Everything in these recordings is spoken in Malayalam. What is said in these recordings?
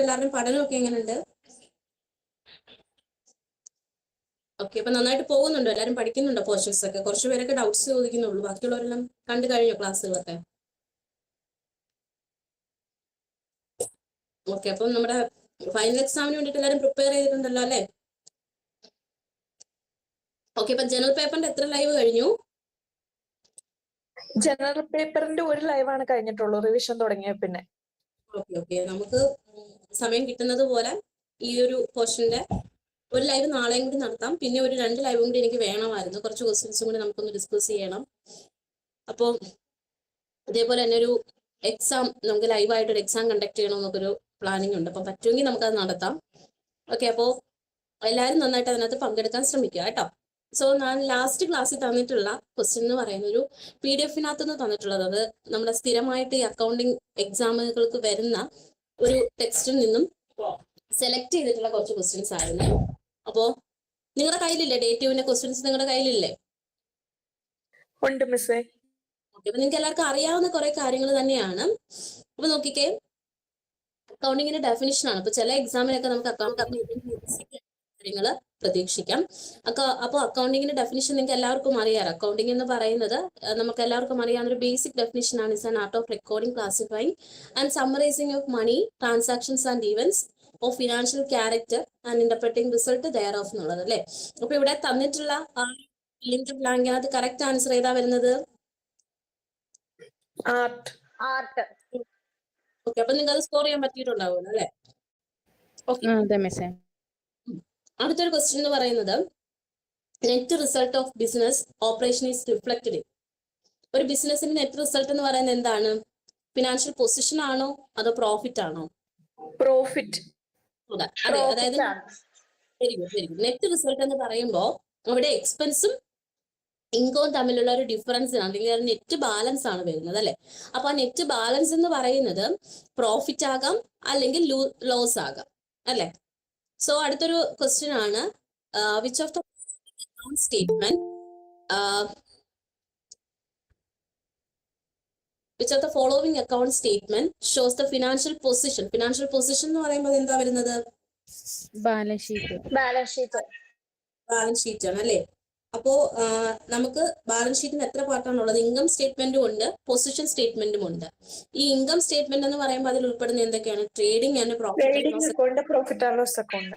എല്ലാവരുടെയും പഠനമൊക്കെ എങ്ങനെയുണ്ട്? ഓക്കെ, അപ്പൊ നന്നായിട്ട് പോകുന്നുണ്ടോ? എല്ലാവരും പഠിക്കുന്നുണ്ടോ? പോർഷൻസ് ഒക്കെ കുറച്ച് പേരൊക്കെ ഡൗട്ട്സ് ചോദിക്കുന്നുള്ളൂ, ബാക്കിയുള്ളവരെല്ലാം കണ്ടു കഴിഞ്ഞോ ക്ലാസ്സുകളൊക്കെ? ഓക്കെ, അപ്പം നമ്മുടെ ഫൈനൽ എക്സാമിന് വേണ്ടിയിട്ട് എല്ലാവരും പ്രിപ്പയർ ചെയ്തിട്ടുണ്ടല്ലോ അല്ലേ? ഓക്കെ, അപ്പൊ ജനറൽ പേപ്പറിന്റെ എത്ര ലൈവ് കഴിഞ്ഞു? ജനറൽ പേപ്പറിന്റെ ഒരു ലൈവാണ് കഴിഞ്ഞിട്ടുള്ളൂ, റിവിഷൻ തുടങ്ങിയ പിന്നെ. ഓക്കെ, നമുക്ക് സമയം കിട്ടുന്നത് പോലെ ഈ ഒരു പോർഷന്റെ ഒരു ലൈവ് നാളെയും കൂടി നടത്താം. പിന്നെ ഒരു 2 ലൈവും കൂടി എനിക്ക് വേണമായിരുന്നു, കുറച്ച് ക്വസ്റ്റ്യൻസും കൂടി നമുക്കൊന്ന് ഡിസ്കസ് ചെയ്യണം. അപ്പോൾ ഇതേപോലെ തന്നെ ഒരു എക്സാം നമുക്ക് ലൈവായിട്ടൊരു എക്സാം കണ്ടക്ട് ചെയ്യണമെന്നൊക്കെ പ്ലാനിങ് ഉണ്ട്. അപ്പം പറ്റുമെങ്കിൽ നമുക്കത് നടത്താം. ഓക്കെ, അപ്പോൾ എല്ലാവരും നന്നായിട്ട് അതിനകത്ത് പങ്കെടുക്കാൻ ശ്രമിക്കുക കേട്ടോ. സോ ഞാൻ ലാസ്റ്റ് ക്ലാസ്സിൽ തന്നിട്ടുള്ള ക്വസ്റ്റ്യൻ എന്ന് പറയുന്ന ഒരു PDF നിന്ന് തന്നിട്ടുള്ളത്, അത് നമ്മുടെ സ്ഥിരമായിട്ട് ഈ അക്കൗണ്ടിങ് എക്സാമുകൾക്ക് വരുന്ന ഒരു ടെക്സ്റ്റിൽ നിന്നും സെലക്ട് ചെയ്തിട്ടുള്ള കുറച്ച് ക്വസ്റ്റ്യൻസ് ആയിരുന്നു. അപ്പോൾ നിങ്ങളുടെ കയ്യിലില്ലേ ഡേറ്റീവിന്റെ ക്വസ്റ്റ്യൻസ്? നിങ്ങളുടെ കയ്യിലില്ലേ? ഉണ്ട് മിസ്സേ. ഓക്കെ, അപ്പൊ നിങ്ങൾക്ക് എല്ലാവർക്കും അറിയാവുന്ന കുറെ കാര്യങ്ങൾ തന്നെയാണ്. അപ്പൊ നോക്കിക്കേ, അക്കൗണ്ടിങ്ങിന്റെ ഡെഫിനിഷൻ ആണ്. അപ്പൊ ചില എക്സാമിനൊക്കെ നമുക്ക് അക്കൗണ്ടിങ് കാര്യങ്ങൾ പ്രതീക്ഷിക്കാം. അപ്പോൾ അക്കൗണ്ടിങ്ങിന്റെ ഡെഫിനിഷൻ നിങ്ങൾക്ക് എല്ലാവർക്കും അറിയാം. അക്കൗണ്ടിങ് എന്ന് പറയുന്നത് നമുക്ക് എല്ലാവർക്കും അറിയാവുന്ന ഒരു ബേസിക് ഡെഫിനിഷൻ ആണ്. Is an art of recording, classifying and summarising of money transactions and events of financial character and interpreting result thereof എന്നുള്ളത് അല്ലേ. അപ്പൊ ഇവിടെ തന്നിട്ടുള്ള ആ ലിങ്ക് ബ്ലാങ്കിനകത്ത് കറക്റ്റ് ആൻസർ ഏതാ വരുന്നത്? ആർട്ട്. ഓക്കെ, അപ്പൊ നിങ്ങൾക്ക് അത് സ്കോർ ചെയ്യാൻ പറ്റിയിട്ടുണ്ടാവുമല്ലോ അല്ലേ? ഓക്കെ, അടുത്തൊരു ക്വസ്റ്റ്യൻ എന്ന് പറയുന്നത് net result of business operation is reflected in. ഒരു ബിസിനസിന്റെ നെറ്റ് റിസൾട്ട് എന്ന് പറയുന്നത് എന്താണ്? ഫിനാൻഷ്യൽ പൊസിഷൻ ആണോ അതോ പ്രോഫിറ്റ് ആണോ? പ്രോഫിറ്റ്. അതെ, അതായത് വെരി ഗുഡ്. നെറ്റ് റിസൾട്ട് എന്ന് പറയുമ്പോൾ അവിടെ എക്സ്പെൻസും ഇൻകവും തമ്മിലുള്ള ഒരു ഡിഫറൻസ് അല്ലെങ്കിൽ നെറ്റ് ബാലൻസ് ആണ് വരുന്നത് അല്ലെ. അപ്പൊ ആ നെറ്റ് ബാലൻസ് എന്ന് പറയുന്നത് പ്രോഫിറ്റ് ആകാം അല്ലെങ്കിൽ ലോസ് ആകാം അല്ലെ. സോ അടുത്തൊരു ക്വസ്റ്റ്യൻ ആണ്, which of the account statement which of the following account statement shows the financial position? Financial position എന്ന് പറയുമ്പോൾ എന്താ വരുന്നത്? ബാലൻസ് ഷീറ്റ് ആണ് അല്ലേ. അപ്പോ നമുക്ക് ബാലൻസ് ഷീറ്റിന് എത്ര പാർട്ടാണുള്ളത്? ഇൻകം സ്റ്റേറ്റ്മെന്റും ഉണ്ട്, പൊസിഷൻ സ്റ്റേറ്റ്മെന്റും ഉണ്ട്. ഈ ഇൻകം സ്റ്റേറ്റ്മെന്റ് എന്ന് പറയുമ്പോൾ അതിൽ ഉൾപ്പെടുന്ന എന്തൊക്കെയാണ്? Trading and profit and loss account.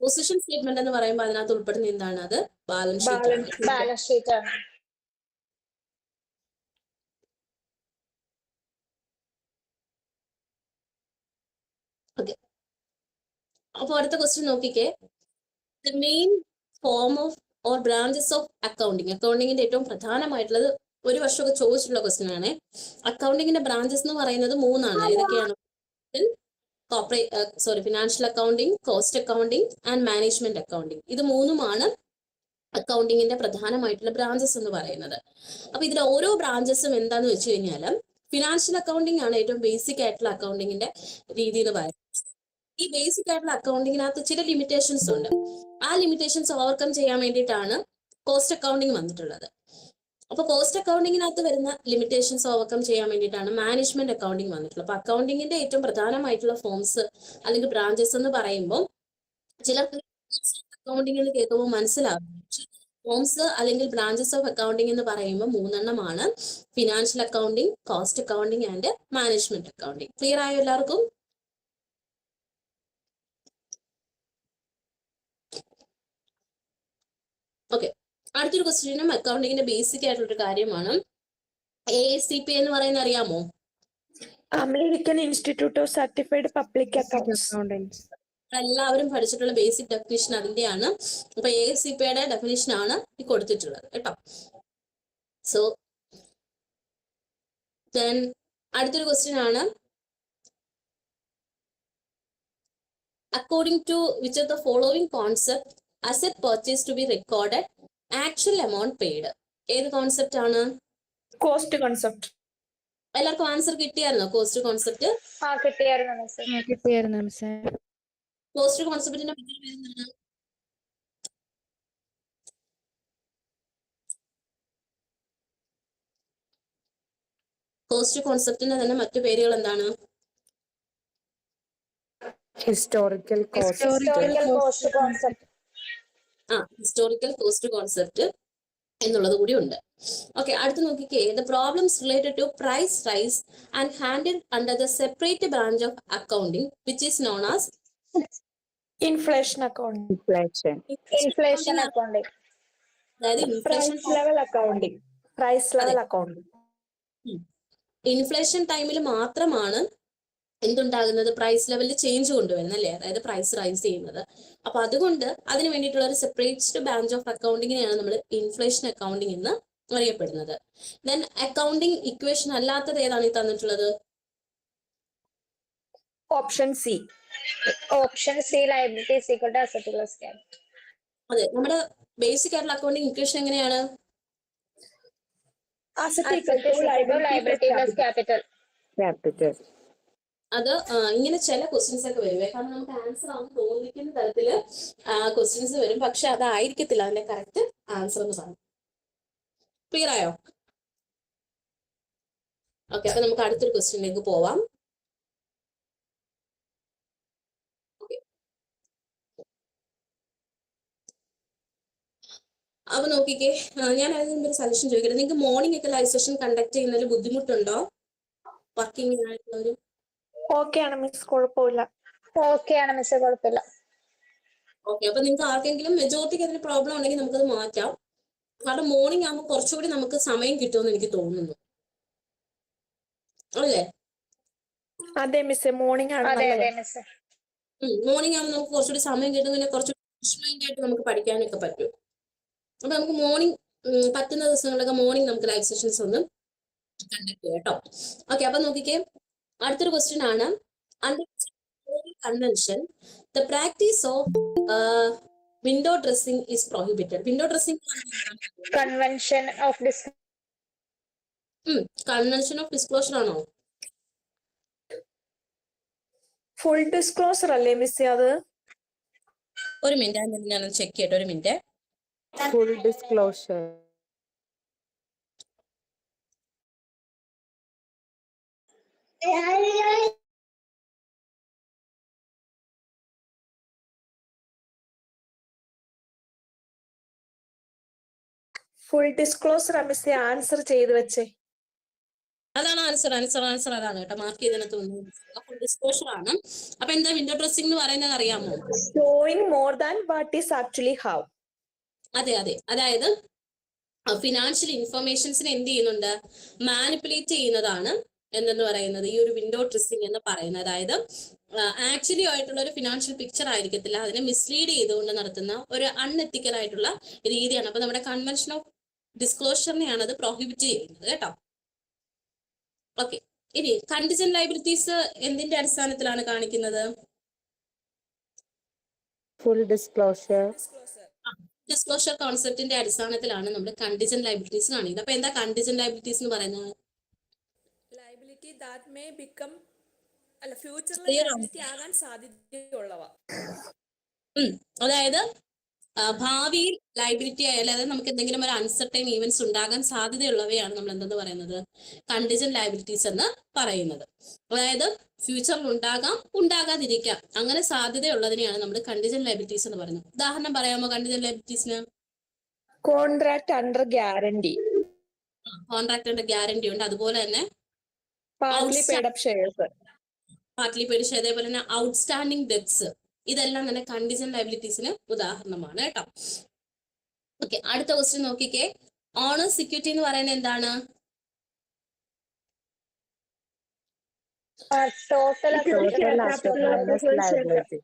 Position statement എന്ന് പറയുമ്പോൾ അതിനകത്ത് ഉൾപ്പെടുന്ന എന്താണ്? അത് ബാലൻസ് ഷീറ്റ് ആണ്. ഓക്കെ, അപ്പൊ അടുത്ത ക്വസ്റ്റ്യൻ നോക്കിക്കേ. The main form of or branches of accounting. അക്കൗണ്ടിങ്ങിന്റെ ഏറ്റവും പ്രധാനമായിട്ടുള്ളത് ഒരു വർഷമൊക്കെ ചോദിച്ചിട്ടുള്ള ക്വസ്റ്റ്യൻ ആണ്. അക്കൗണ്ടിങ്ങിന്റെ ബ്രാഞ്ചസ് എന്ന് പറയുന്നത് 3 ഏതൊക്കെയാണ്? Financial accounting, cost accounting and management accounting. ഇത് 3 അക്കൗണ്ടിങ്ങിന്റെ പ്രധാനമായിട്ടുള്ള ബ്രാഞ്ചസ് എന്ന് പറയുന്നത്. അപ്പൊ ഇതിൽ ഓരോ ബ്രാഞ്ചസും എന്താന്ന് വെച്ച് കഴിഞ്ഞാൽ, ഫിനാൻഷ്യൽ അക്കൗണ്ടിങ് ആണ് ഏറ്റവും ബേസിക് ആയിട്ടുള്ള അക്കൗണ്ടിങ്ങിന്റെ രീതി എന്ന് പറയുന്നത്. ഈ ബേസിക് ആയിട്ടുള്ള അക്കൗണ്ടിങ്ങിനകത്ത് ചില ലിമിറ്റേഷൻസ് ഉണ്ട്. ആ ലിമിറ്റേഷൻസ് ഓവർകം ചെയ്യാൻ വേണ്ടിയിട്ടാണ് കോസ്റ്റ് അക്കൗണ്ടിങ് വന്നിട്ടുള്ളത്. അപ്പൊ കോസ്റ്റ് അക്കൗണ്ടിങ്ങിനകത്ത് വരുന്ന ലിമിറ്റേഷൻസ് ഓവർകം ചെയ്യാൻ വേണ്ടിയിട്ടാണ് മാനേജ്മെന്റ് അക്കൗണ്ടിങ് വന്നിട്ടുള്ളത്. അപ്പൊ അക്കൗണ്ടിങ്ങിന്റെ ഏറ്റവും പ്രധാനമായിട്ടുള്ള ഫോംസ് അല്ലെങ്കിൽ ബ്രാഞ്ചസ് എന്ന് പറയുമ്പോൾ ചിലർക്ക് അക്കൗണ്ടിങ് എന്ന് കേൾക്കുമ്പോൾ മനസ്സിലാവും. ഫോംസ് അല്ലെങ്കിൽ ബ്രാഞ്ചസ് ഓഫ് അക്കൗണ്ടിങ് എന്ന് പറയുമ്പോൾ 3 financial accounting, cost accounting and management accounting. Clear ആയോ എല്ലാവർക്കും? ഓക്കെ, അടുത്തൊരു ക്വസ്റ്റ്യനും അക്കൗണ്ടിങ്ങിന്റെ ബേസിക് ആയിട്ടുള്ള ഒരു കാര്യമാണ്. AICPA എന്ന് പറയുന്നത് അറിയാമോ? American institute of certified public accountants. എല്ലാവരും പഠിച്ചിട്ടുള്ള ബേസിക് ഡെഫിനിഷൻ അതിന്റെയാണ്. അപ്പൊ AICPAയുടെ ഡെഫിനിഷൻ ആണ് ഈ കൊടുത്തിട്ടുള്ളത് കേട്ടോ. സോ അടുത്തൊരു ക്വസ്റ്റ്യൻ ആണ്, according to which of the following concept asset purchase to be recorded actual amount paid? ഏത് കോൺസെപ്റ്റ് ആണ്? Cost concept. എല്ലാവർക്കും ആൻസർ കിട്ടിയായിരുന്നോ? കോസ്റ്റ് കോൺസെപ്റ്റ് കിട്ടിയായിരുന്നു മിസ്സേ. കോസ്റ്റ് കോൺസെപ്റ്റിന്റെ മറ്റൊരു പേരെന്താണ്? കോസ്റ്റ് കോൺസെപ്റ്റിന്റെ തന്നെ മറ്റു പേരുകൾ എന്താണ്? Historical cost Historical cost concept. Historical cost concept എന്നുള്ളത് കൂടി ഉണ്ട്. ഓക്കെ, അടുത്ത് നോക്കിക്കേ. The problems related to price rise and handled under the separate branch of accounting which is known as inflation accounting, Inflation accounting. അതായത് inflation price level accounting, price level accounting. Inflation ടൈമിൽ മാത്രമാണ് എന്തുണ്ടാകുന്നത്, പ്രൈസ് ലെവലിൽ ചേഞ്ച് കൊണ്ടുവരുന്നത് അല്ലേ, അതായത് പ്രൈസ് റൈസ് ചെയ്യുന്നത്. അപ്പൊ അതുകൊണ്ട് അതിന് വേണ്ടിയിട്ടുള്ള ഒരു സെപ്പറേറ്റ് ബ്രാഞ്ച് ഓഫ് അക്കൗണ്ടിങ്ങിനെയാണ് നമ്മൾ ഇൻഫ്ലേഷൻ അക്കൗണ്ടിങ് എന്ന് അറിയപ്പെടുന്നത്. ദെൻ അക്കൗണ്ടിങ് ഇക്വേഷൻ അല്ലാത്തത് ഏതാണ് ഈ തന്നിട്ടുള്ളത്? Option C. Option C, liability is equal to asset plus capital. അതെ, നമ്മുടെ ബേസിക് ആയിട്ടുള്ള അക്കൗണ്ടിങ് ഇക്വേഷൻ എങ്ങനെയാണ്? Asset Asset is equal to liability plus capital. Capital. അത് ഇങ്ങനെ ചില ക്വസ്റ്റ്യൻസ് ഒക്കെ വരുവേ, കാരണം നമുക്ക് ആൻസർ ആണെന്ന് തോന്നിക്കുന്ന തരത്തില് ക്വസ്റ്റ്യൻസ് വരും, പക്ഷെ അതായിരിക്കത്തില്ല അതിന്റെ കറക്റ്റ് ആൻസർ എന്ന് പറഞ്ഞു. ക്ലിയർ ആയോ? ഓക്കെ, അപ്പൊ നമുക്ക് അടുത്തൊരു ക്വസ്റ്റ്യനിലേക്ക് പോവാം. അപ്പൊ നോക്കിക്കേ, ഞാൻ അതിന് മുമ്പ് ഒരു സജഷൻ ചോദിക്കട്ടെ. നിങ്ങൾക്ക് മോർണിംഗ് ഒക്കെ ലൈവ് സെഷൻ കണ്ടക്ട് ചെയ്യുന്നതിൽ ബുദ്ധിമുട്ടുണ്ടോ? വർക്കിംഗ് ആയിട്ടുള്ളവരും ഓക്കെ ആണ് മിസ്, കുഴപ്പമില്ല. Okay ആണ് മിസ്, കുഴപ്പമില്ല. ഓക്കെ, അപ്പൊ നിങ്ങൾക്ക് ആർക്കെങ്കിലും മെജോറിറ്റിക്ക് അതിന് പ്രോബ്ലം ഉണ്ടെങ്കിൽ നമുക്കത് മാറ്റാം. കാരണം മോർണിംഗ് ആകുമ്പോൾ കുറച്ചുകൂടി നമുക്ക് സമയം കിട്ടുമെന്ന് എനിക്ക് തോന്നുന്നു, അല്ലേ? അതെ മിസ്, മോർണിംഗ് ആണ് അതെ നല്ലത്. അതെ മിസ്. മോർണിംഗ് ആകുമ്പോൾ നമുക്ക് കുറച്ചുകൂടി സമയം കിട്ടും, പിന്നെ കുറച്ച് മൈൻഡ് ആയിട്ട് നമുക്ക് പഠിക്കാനൊക്കെ പറ്റും. അപ്പൊ നമുക്ക് മോർണിംഗ് പറ്റുന്ന ദിവസങ്ങളിലൊക്കെ മോർണിംഗ് നമുക്ക് ലൈവ് സെഷൻസ് ഒന്ന് കണ്ടക്ട് ചെയ്യാം കേട്ടോ. ഓക്കെ, അപ്പൊ നോക്കിക്കേ, അടുത്തൊരു ക്വസ്റ്റ്യൻ ആണ്. Under convention the practice of window dressing is prohibited. Window dressing Convention of convention of disclosure ആണോ? ഫുൾ ഡിസ്ക്ലോസർ അല്ലേ മിസ് അത്? ഒരു മിനിറ്റ്, ഞാൻ ചെക്ക് ചെയ്യട്ടെ, ഒരു minute. Full disclosure. Full disclosure miss answer ചെയ്ത് വെച്ചേ. അതാണ് ആൻസർ അതാണ് കേട്ടോ, മാർക്ക് ചെയ്തതിനകത്ത് ഫുൾ ഡിസ്ക്ലോഷർ ആണ്. അപ്പൊ എന്താ വിൻഡോ ഡ്രസ്സിംഗ് എന്ന് പറയുന്നത് അറിയാമോ? Showing more than what is actually have. അതെ, അതായത് ഫിനാൻഷ്യൽ ഇൻഫർമേഷൻസിനെ എന്ത് ചെയ്യുന്നുണ്ട്, മാനിപ്പുലേറ്റ് ചെയ്യുന്നതാണ് എന്തെന്ന് പറയുന്നത് ഈ ഒരു വിൻഡോ ഡ്രസ്സിംഗ് എന്ന് പറയുന്നത്. അതായത് ആക്ച്വലി ആയിട്ടുള്ള ഒരു ഫിനാൻഷ്യൽ പിക്ചർ ആയിരിക്കത്തില്ല, അതിനെ മിസ്ലീഡ് ചെയ്തുകൊണ്ട് നടത്തുന്ന ഒരു അൺഎത്തിക്കൽ ആയിട്ടുള്ള രീതിയാണ്. അപ്പൊ നമ്മുടെ കൺവെൻഷൻ ഓഫ് ഡിസ്ക്ലോഷറിനെയാണ് അത് പ്രോഹിബിറ്റ് ചെയ്യുന്നത് കേട്ടോ. ഓക്കെ, ഇനി കണ്ടിജന്റ് ലയബിലിറ്റീസ് എന്തിന്റെ അടിസ്ഥാനത്തിലാണ് കാണിക്കുന്നത്? Full disclosure. ഡിസ്ക്ലോഷർ കോൺസെപ്റ്റിന്റെ അടിസ്ഥാനത്തിലാണ് നമ്മൾ കണ്ടിജന്റ് ലയബിലിറ്റീസ് കാണിക്കുന്നത്. അപ്പൊ എന്താ കണ്ടിജന്റ് ലയബിലിറ്റീസ് എന്ന് പറയുന്നത്? ലയബിലിറ്റി ദാറ്റ് മേ ബിക്കം ഫ്യൂച്ചറിൽ Clear ആണോ? ലയബിലിറ്റി ആകാൻ സാധ്യതയുള്ളവ. അതായത് ഭാവിയിൽ ലയബിലിറ്റി അല്ലാതെ നമുക്ക് എന്തെങ്കിലും ഒരു അൺസർട്ടൈൻ ഈവൻസ് ഉണ്ടാകാൻ സാധ്യതയുള്ളവയാണ് നമ്മൾ എന്തെന്ന് പറയുന്നത്, കണ്ടിജന്റ് ലയബിലിറ്റീസ് എന്ന് പറയുന്നത്. അതായത് ഫ്യൂച്ചറിൽ ഉണ്ടാകാതിരിക്കാം, അങ്ങനെ സാധ്യതയുള്ളതിനെയാണ് നമ്മൾ കണ്ടിജന്റ് ലയബിലിറ്റീസ് എന്ന് പറയുന്നത്. ഉദാഹരണം പറയാമോ കണ്ടിജന്റ് ലയബിലിറ്റീസിന്? കോൺട്രാക്ട് അണ്ടർ ഗ്യാരണ്ടി, കോൺട്രാക്ടറിന്റെ ഗ്യാരണ്ടി ഉണ്ട്, അതുപോലെ തന്നെ partly paid up shares, partly പേടിച്ച്, അതേപോലെ തന്നെ ഔട്ട്സ്റ്റാൻഡിങ് ഡെറ്റ്സ്, ഇതെല്ലാം തന്നെ കണ്ടിജന്റ് ലയബിലിറ്റീസിന് ഉദാഹരണമാണ് കേട്ടോ. ഓക്കെ, അടുത്ത ക്വസ്റ്റ്യൻ നോക്കിക്കേ. ഓണേഴ്സ് ഇക്വിറ്റി എന്ന് പറയുന്നത് എന്താണ്? total liability.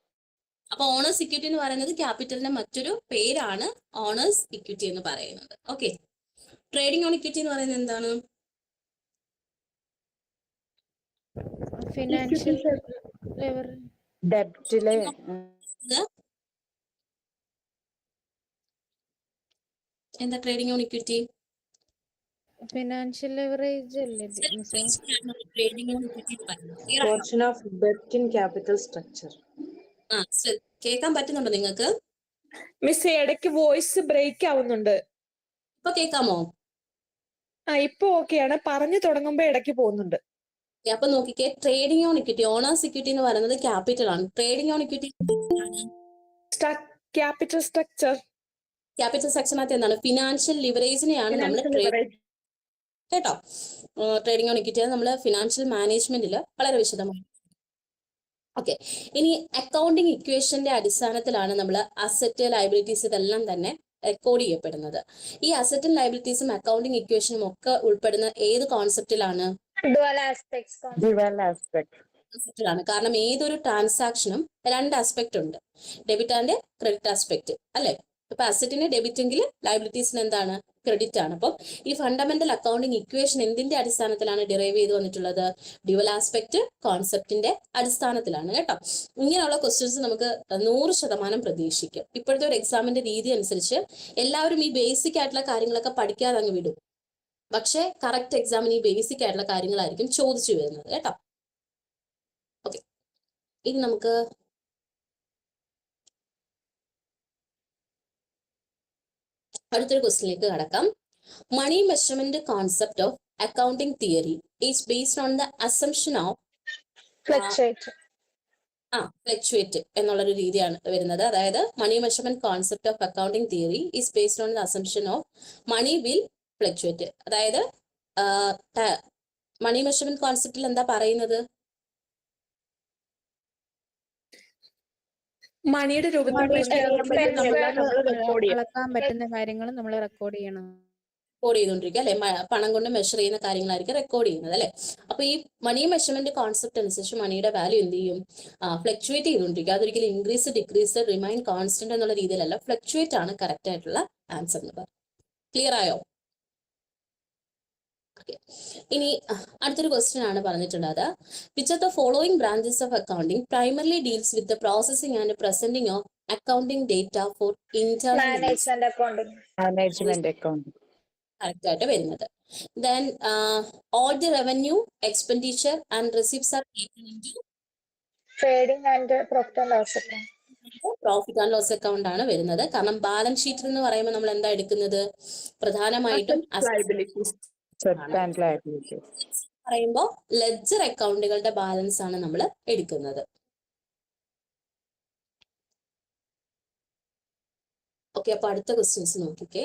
അപ്പൊ ഓണേഴ്സ് ഇക്വിറ്റി എന്ന് പറയുന്നത് ക്യാപിറ്റലിന്റെ മറ്റൊരു പേരാണ് ഓണേഴ്സ് ഇക്വിറ്റി എന്ന് പറയുന്നത്. ഓക്കെ, ട്രേഡിംഗ് ഓൺ ഇക്വിറ്റി എന്ന് പറയുന്നത് എന്താണ്? ഫിനാൻഷ്യൽ ലെവർ ഡെപ്റ്റിലെ എന്താ trading on equity? Financial leverage അല്ലേ മിസ്? ട്രേഡിംഗ് ഓൺ ഇക്വിറ്റി എന്ന് പറയുന്നത് Portion of debt in capital structure. കേൾക്കാൻ പറ്റുന്നുണ്ടോ നിങ്ങൾക്ക്? മിസ് ഇടയ്ക്ക് വോയിസ് ബ്രേക്ക് ആവുന്നുണ്ട്. ഇപ്പൊ കേൾക്കാമോ? ഇപ്പൊ ഓക്കെയാണ്, പറഞ്ഞു തുടങ്ങുമ്പോ ഇടയ്ക്ക് പോകുന്നുണ്ട്. അപ്പൊ നോക്കിക്കേ, trading on equity, owners equity എന്ന് പറയുന്നത് ക്യാപിറ്റൽ ആണ്. Trading on equity capital structure. Capital സെക്ഷനകത്ത് എന്താണ്? ഫിനാൻഷ്യൽ ലിവറേജിനെയാണ് നമ്മൾ കേട്ടോ. ട്രേഡിംഗ് ഓൺ ഇക്വിറ്റി നമ്മൾ ഫിനാൻഷ്യൽ മാനേജ്മെന്റിൽ വളരെ വിശദമായി. ഓക്കെ, ഇനി അക്കൗണ്ടിങ് ഇക്വേഷന്റെ അടിസ്ഥാനത്തിലാണ് നമ്മൾ അസറ്റ്, ലയബിലിറ്റീസ് ഇതെല്ലാം തന്നെ റെക്കോർഡ് ചെയ്യപ്പെടുന്നത്. ഈ അസറ്റും ലയബിലിറ്റീസും അക്കൗണ്ടിങ് ഇക്വേഷനും ഒക്കെ ഉൾപ്പെടുന്ന ഏത് കോൺസെപ്റ്റിലാണ്? Dual aspects concept. Dual aspect. കോൺസെപ്റ്റിലാണ്. കാരണം ഏതൊരു ട്രാൻസാക്ഷനും രണ്ട് ആസ്പെക്ട് ഉണ്ട്, ഡെബിറ്റ് ആൻഡ് ക്രെഡിറ്റ് ആസ്പെക്ട് അല്ലെ. ഇപ്പൊ അസറ്റിന് ഡെബിറ്റ് എങ്കിൽ ലയബിലിറ്റീസിന് എന്താണ്? ക്രെഡിറ്റ് ആണ്. അപ്പം ഈ ഫണ്ടമെന്റൽ അക്കൗണ്ടിങ് ഇക്വേഷൻ എന്തിന്റെ അടിസ്ഥാനത്തിലാണ് ഡിറൈവ് ചെയ്ത് വന്നിട്ടുള്ളത്? ഡ്യുവൽ ആസ്പെക്ട് കോൺസെപ്റ്റിന്റെ അടിസ്ഥാനത്തിലാണ് കേട്ടോ. ഇങ്ങനെയുള്ള ക്വസ്റ്റ്യൻസ് നമുക്ക് 100% പ്രതീക്ഷിക്കും. ഇപ്പോഴത്തെ ഒരു എക്സാമിന്റെ രീതി അനുസരിച്ച് എല്ലാവരും ഈ ബേസിക് ആയിട്ടുള്ള കാര്യങ്ങളൊക്കെ പഠിക്കാതെ അങ്ങ് വിടും. പക്ഷെ കറക്റ്റ് എക്സാമിന് ഈ ബേസിക് ആയിട്ടുള്ള കാര്യങ്ങളായിരിക്കും ചോദിച്ചു വരുന്നത് കേട്ടോ. ഓക്കെ, ഇനി നമുക്ക് അടുത്തൊരു ക്വസ്റ്റിനിലേക്ക് കടക്കാം. Money measurement concept of accounting theory is based on the assumption of Fluctuate. Fluctuate എന്നുള്ളൊരു രീതിയാണ് വരുന്നത്. അതായത് money measurement concept of accounting theory is based on the assumption of money will fluctuate. അതായത് മണി മെഷർമെന്റ് കോൺസെപ്റ്റിൽ എന്താ പറയുന്നത്? മണിയുടെ രൂപത്തിൽ അളക്കാൻ പറ്റുന്ന കാര്യങ്ങൾ നമ്മൾ റെക്കോർഡ് ചെയ്യണം. റെക്കോർഡ് ചെയ്തുകൊണ്ടിരിക്കുക അല്ലെ. പണം കൊണ്ട് മെഷർ ചെയ്യുന്ന കാര്യങ്ങളായിരിക്കും റെക്കോർഡ് ചെയ്യുന്നത് അല്ലെ. അപ്പൊ ഈ മണി മെഷർമെന്റ് കോൺസെപ്റ്റ് അനുസരിച്ച് മണിയുടെ വാല്യൂ എന്ത് ചെയ്യും? ഫ്ലക്ച്വേറ്റ് ചെയ്തുകൊണ്ടിരിക്കുക. അതൊരിക്കലും ഇൻക്രീസ്, ഡിക്രീസ്, റിമൈൻ കോൺസ്റ്റന്റ് എന്നുള്ള രീതിയിലല്ല, ഫ്ലക്ച്വേറ്റ് ആണ് കറക്റ്റ് ആയിട്ടുള്ള ആൻസർ എന്ന് പറയും. ക്ലിയർ ആയോ? ഇനി അടുത്തൊരു ക്വസ്റ്റ്യൻ ആണ് പറഞ്ഞിട്ടുള്ളത്. Which of the following branches of accounting primarily deals with the processing and presenting of accounting data for internal Management accounting. Management accounting. Correct ആയിട്ട് വരുന്നത്. Then all the revenue, expenditure and receipts are taken into Trading and profit and loss account. Profit and loss account ആണ് വരുന്നത്. കാരണം ബാലൻസ് ഷീറ്റ് എന്ന് പറയുമ്പോൾ നമ്മൾ എന്താ എടുക്കുന്നത്? പ്രധാനമായിട്ടും Asset and liabilities. പറയുമ്പോൾ ലെഡ്ജർ അക്കൗണ്ടുകളുടെ ബാലൻസ് ആണ് നമ്മൾ എടുക്കുന്നത്. ഓക്കെ, അപ്പൊ അടുത്ത ക്വസ്റ്റ്യൻസ് നോക്കിക്കേ.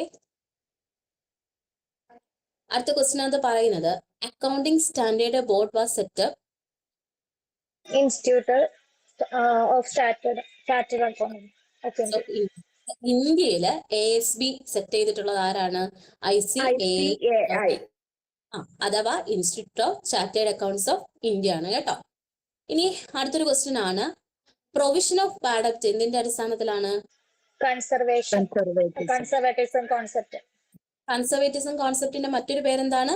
അടുത്ത ക്വസ്റ്റ്യൻ അത് പറയുന്നത് accounting standard board was set up Institute of Chartered Accounting. Okay. ഇന്ത്യയില് ASB സെറ്റ് ചെയ്തിട്ടുള്ളത് ആരാണ്? ICAI, അഥവാ institute of chartered accounts of India ആണ് കേട്ടോ. ഇനി അടുത്തൊരു ക്വസ്റ്റ്യൻ ആണ് പ്രൊവിഷൻ ഓഫ് ബാഡ് ഡെബ്റ്റ് എന്തിന്റെ അടിസ്ഥാനത്തിലാണ്? Conservatism concept. കൺസർവേറ്റിസം കോൺസെപ്റ്റിന്റെ മറ്റൊരു പേരെന്താണ്?